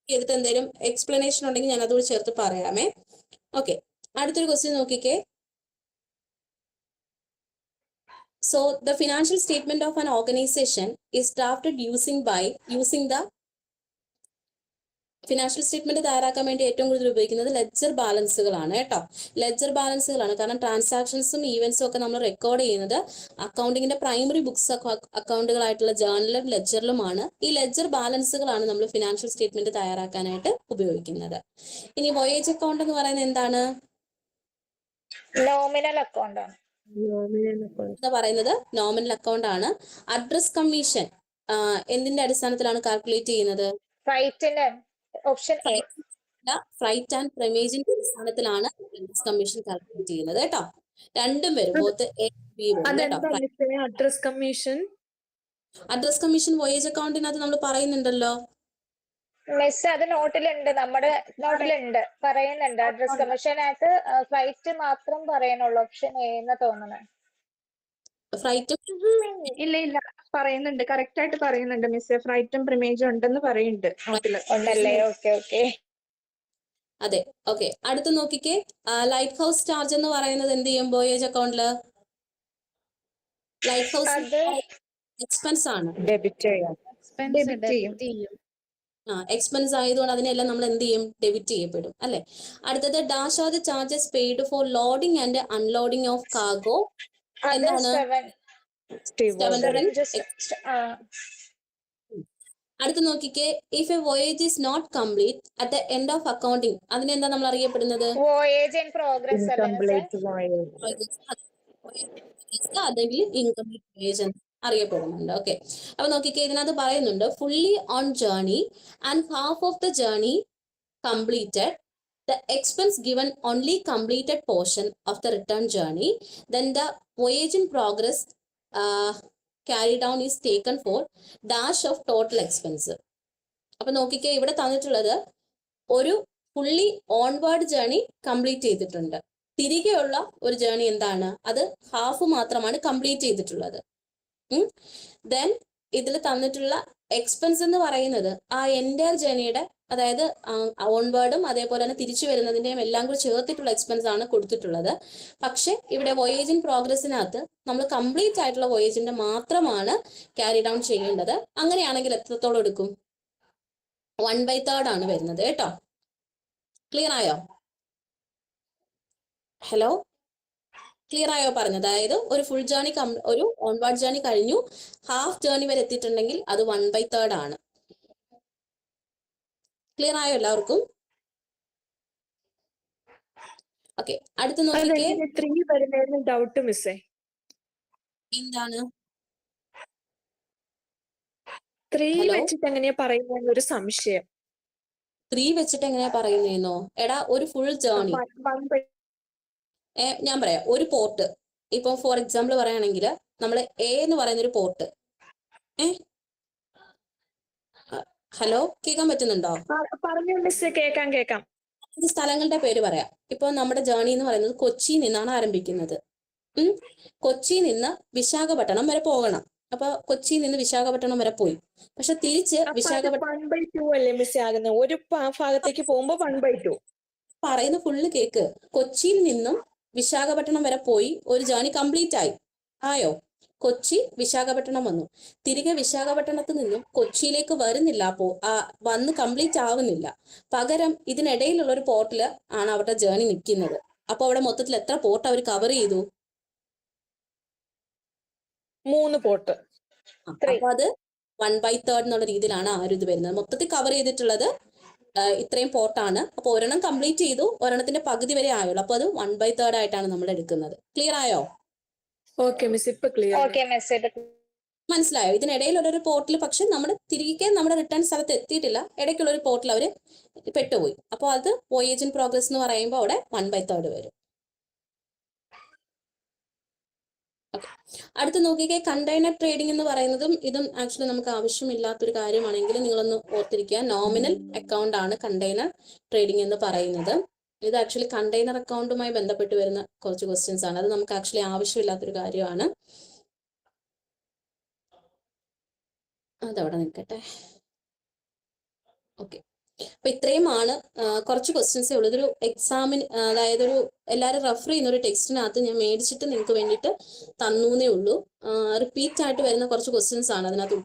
ചെയ്തിട്ട് എന്തെങ്കിലും എക്സ്പ്ലനേഷൻ ഉണ്ടെങ്കിൽ ഞാൻ അതോട് ചേർത്ത് പറയാമേ. ഓക്കെ, അടുത്തൊരു ക്വസ്റ്റ്യൻ നോക്കിക്കേ. So the financial statement of an organization is drafted using the financial statement തയ്യാറാക്കാൻ വേണ്ടി ഏറ്റവും കൂടുതൽ ഉപയോഗിക്കുന്നത് ലെഡ്ജർ ബാലൻസുകളാണ് കേട്ടോ. ലെഡ്ജർ ബാലൻസുകളാണ്, കാരണം ട്രാൻസാക്ഷൻസും ഈവൻസും ഒക്കെ നമ്മൾ റെക്കോർഡ് ചെയ്യുന്നത് അക്കൗണ്ടിങ്ങിന്റെ പ്രൈമറി ബുക്സ് അക്കൗണ്ടുകളായിട്ടുള്ള ജേർണലും ലെഡ്ജറിലുമാണ്. ഈ ലെഡ്ജർ ബാലൻസുകളാണ് നമ്മൾ ഫിനാൻഷ്യൽ സ്റ്റേറ്റ്മെന്റ് തയ്യാറാക്കാനായിട്ട് ഉപയോഗിക്കുന്നത്. ഇനി വോയേജ് അക്കൗണ്ട് എന്ന് പറയുന്നത് എന്താണ്? നോമിനൽ അക്കൗണ്ട് ആണ്. എന്ന് പറയുന്നത് നോമിനൽ അക്കൗണ്ട് ആണ്. അഡ്രസ് കമ്മീഷൻ എന്തിന്റെ അടിസ്ഥാനത്തിലാണ് കാൽക്കുലേറ്റ് ചെയ്യുന്നത്? ഫ്രൈറ്റിന്റെ ഓപ്ഷൻ എ. ഫ്രൈറ്റ് ആൻഡ് പ്രമേജിന്റെ അടിസ്ഥാനത്തിലാണ് അഡ്രസ് കമ്മീഷൻ കാൽക്കുലേറ്റ് ചെയ്യുന്നത് കേട്ടോ. രണ്ടും വരും, ബോത്ത് എ ബി വരും കേട്ടോ. അഡ്രസ് കമ്മീഷൻ വോയേജ് അക്കൗണ്ടിനകത്ത് നമ്മൾ പറയുന്നുണ്ടല്ലോ. മിസ് അത് നോട്ടിലുണ്ട്, നമ്മുടെ നോട്ടിലുണ്ട് പറയുന്നുണ്ട്. അഡ്രസ് കമ്മീഷനകത്ത് ഫ്ലൈറ്റ് മാത്രം പറയാനുള്ളൂ, ഓപ്ഷൻ എ എന്ന് തോന്നുന്നത്. ഫ്രൈറ്റ് ഇല്ല പറയുന്നുണ്ട്, കറക്റ്റ് ആയിട്ട് പറയുന്നുണ്ട് മിസ്. ഫ്രൈറ്റും പ്രിമേജും ഉണ്ടെന്ന് പറയുന്നുണ്ട് നോട്ടില്. ഉണ്ടല്ലേ? ഓക്കെ. അതെ, ഓക്കെ. അടുത്ത് നോക്കിക്കേ, ലൈറ്റ് ഹൗസ് ചാർജ് എന്ന് പറയുന്നത് എന്ത് ചെയ്യും വോയേജ് അക്കൗണ്ടില്? ലൈറ്റ് ഹൗസ് എക്സ്പെൻസ് ആണ്, ഡെബിറ്റ് ചെയ്യാം. എക്സ്പെൻസ് ആയതുകൊണ്ട് അതിനെല്ലാം നമ്മൾ എന്ത് ചെയ്യും? ഡെബിറ്റ് ചെയ്യപ്പെടും അല്ലെ. അടുത്തത് dash are the charges paid for loading and unloading of cargo. എന്താണ്? അടുത്ത് നോക്കിക്കേ, if a voyage is not complete at the end of accounting, അതിനെന്താ നമ്മൾ അറിയപ്പെടുന്നത്? വോയേജ് ഇൻ പ്രോഗ്രസ് അല്ലെങ്കിൽ ഇൻകംപ്ലീറ്റ് വോയേജ് എന്ന് അറിയപ്പെടുന്നുണ്ട്. ഓക്കെ, അപ്പൊ നോക്കിക്കേ, ഇതിനകത്ത് പറയുന്നുണ്ട് fully on journey and half of the journey completed, the expense given only completed portion of the return journey, then the voyage in progress carried on is taken for dash of total expense. അപ്പൊ നോക്കിക്കേ, ഇവിടെ തന്നിട്ടുള്ളത് ഒരു ഫുള്ളി ഓൺവേർഡ് ജേർണി കംപ്ലീറ്റ് ചെയ്തിട്ടുണ്ട്. തിരികെയുള്ള ഒരു ജേർണി എന്താണ്? അത് ഹാഫ് മാത്രമാണ് കംപ്ലീറ്റ് ചെയ്തിട്ടുള്ളത്. ദെൻ ഇതിൽ തന്നിട്ടുള്ള എക്സ്പെൻസ് എന്ന് പറയുന്നത് ആ എൻറ്റയർ ജേർണിയുടെ, അതായത് ഓൺവേർഡും അതേപോലെ തന്നെ തിരിച്ചു വരുന്നതിന്റെയും എല്ലാം കൂടി ചേർത്തിട്ടുള്ള എക്സ്പെൻസ് ആണ് കൊടുത്തിട്ടുള്ളത്. പക്ഷെ ഇവിടെ വോയേജ് ഇൻ പ്രോഗ്രസിനകത്ത് നമ്മൾ കംപ്ലീറ്റ് ആയിട്ടുള്ള വോയേജിന്റെ മാത്രമാണ് ക്യാരി ഡൗൺ ചെയ്യേണ്ടത്. അങ്ങനെയാണെങ്കിൽ എത്രത്തോളം എടുക്കും? 1/3 ആണ് വരുന്നത് കേട്ടോ. ക്ലിയർ ആയോ? ഹലോ, ക്ലിയർ ആയോ പറഞ്ഞത്? അതായത് ഒരു ഫുൾ ജേർണി, ഒരു ഓൺവേർഡ് ജേർണി കഴിഞ്ഞു, ഹാഫ് ജേർണി വരെ എത്തിയിട്ടുണ്ടെങ്കിൽ അത് 1/3 ആണ്. ക്ലിയർ ആയോ എല്ലാവർക്കും? ഓക്കെ, അടുത്ത് നോക്കിക്കേ. 3 വരുന്നതിന് ഡൗട്ട് മിസ്സേ. എന്താണ് 3 വെച്ചിട്ട് എങ്ങനെയാ പറയുന്ന ഒരു സംശയം. 3 വെച്ചിട്ട് എങ്ങനെയാ പറയുന്നേന്നോ? എടാ, ഒരു ഫുൾ ജേർണി ഞാൻ പറയാം. ഒരു പോർട്ട്, ഇപ്പൊ ഫോർ എക്സാമ്പിൾ പറയുകയാണെങ്കിൽ നമ്മൾ എ എന്ന് പറയുന്ന ഒരു പോർട്ട്. ഹലോ, കേൾക്കാൻ പറ്റുന്നുണ്ടോ? പറഞ്ഞു മിസ്സേ, കേക്കാം. ഇത് സ്ഥലങ്ങളുടെ പേര് പറയാം. ഇപ്പൊ നമ്മുടെ ജേർണി എന്ന് പറയുന്നത് കൊച്ചിയിൽ നിന്നാണ് ആരംഭിക്കുന്നത്. കൊച്ചിയിൽ നിന്ന് വിശാഖപട്ടണം വരെ പോകണം. അപ്പൊ കൊച്ചിയിൽ നിന്ന് വിശാഖപട്ടണം വരെ പോയി. പക്ഷെ തിരിച്ച് വിശാഖപട്ടണം 1/2 അല്ലേ മിസ് ആകുന്നത്? ഒരു ഭാഗത്തേക്ക് പോകുമ്പോ 1/2. പറയുന്ന ഫുള്ള് കേക്ക്. കൊച്ചിയിൽ നിന്നും വിശാഖപട്ടണം വരെ പോയി, ഒരു ജേർണി കംപ്ലീറ്റ് ആയോ? കൊച്ചി വിശാഖപട്ടണം വന്നു. തിരികെ വിശാഖപട്ടണത്ത് നിന്നും കൊച്ചിയിലേക്ക് വരുന്നില്ല. വന്ന് കംപ്ലീറ്റ് ആവുന്നില്ല. പകരം ഇതിനിടയിലുള്ള ഒരു പോർട്ടിൽ ആണ് അവരുടെ ജേർണി നിൽക്കുന്നത്. അപ്പൊ അവിടെ മൊത്തത്തിൽ എത്ര പോർട്ട് അവർ കവർ ചെയ്തു? 3 പോർട്ട്. അപ്പൊ അത് 1/3 എന്നുള്ള രീതിയിലാണ് ആ ഒരു ഇത് വരുന്നത്. മൊത്തത്തിൽ കവർ ചെയ്തിട്ടുള്ളത് ഇത്രയും പോർട്ടാണ്. അപ്പൊ ഒരെണ്ണം കംപ്ലീറ്റ് ചെയ്തു, ഒരെണ്ണത്തിന്റെ പകുതി വരെ ആയുള്ളൂ. അപ്പൊ അത് 1/3 ആയിട്ടാണ് നമ്മൾ എടുക്കുന്നത്. ക്ലിയർ ആയോ? ഓക്കെ മിസ്, ഇപ്പൊ ക്ലിയർ. ഓക്കെ മിസ്, മനസ്സിലായോ? ഇതിനിടയിലുള്ളൊരു പോർട്ടിൽ പക്ഷെ നമ്മുടെ തിരികെ നമ്മുടെ റിട്ടേൺ സ്ഥലത്ത് എത്തിയിട്ടില്ല. ഇടയ്ക്കുള്ള ഒരു പോർട്ടിൽ അവർ പെട്ടുപോയി. അപ്പോൾ അത് വോയേജ് ഇൻ പ്രോഗ്രസ് എന്ന് പറയുമ്പോൾ അവിടെ 1/3 വരും. അടുത്ത് നോക്കിക്കേ, കണ്ടെയ്നർ ട്രേഡിംഗ് എന്ന് പറയുന്നതും ഇതും ആക്ച്വലി നമുക്ക് ആവശ്യമില്ലാത്തൊരു കാര്യമാണെങ്കിൽ നിങ്ങളൊന്ന് ഓർത്തിരിക്കുക. നോമിനൽ അക്കൗണ്ട് ആണ് കണ്ടെയ്നർ ട്രേഡിംഗ് എന്ന് പറയുന്നത്. ഇത് ആക്ച്വലി കണ്ടെയ്നർ അക്കൗണ്ടുമായി ബന്ധപ്പെട്ട് വരുന്ന കുറച്ച് ക്വസ്റ്റ്യൻസ് ആണ്. അത് നമുക്ക് ആക്ച്വലി ആവശ്യമില്ലാത്തൊരു കാര്യമാണ്. അതവിടെ നിൽക്കട്ടെ. ഓക്കെ, അപ്പൊ ഇത്രയുമാണ് കുറച്ച് ക്വസ്റ്റ്യൻസേ ഉള്ളൂ. ഇതൊരു എക്സാമിന്, അതായത് ഒരു എല്ലാവരും റെഫർ ചെയ്യുന്ന ഒരു ടെക്സ്റ്റിനകത്ത് ഞാൻ മേടിച്ചിട്ട് നിങ്ങൾക്ക് വേണ്ടിയിട്ട് തന്നൂന്നേ ഉള്ളൂ. റിപ്പീറ്റ് ആയിട്ട് വരുന്ന കുറച്ച് ക്വസ്റ്റ്യൻസ് ആണ് അതിനകത്ത്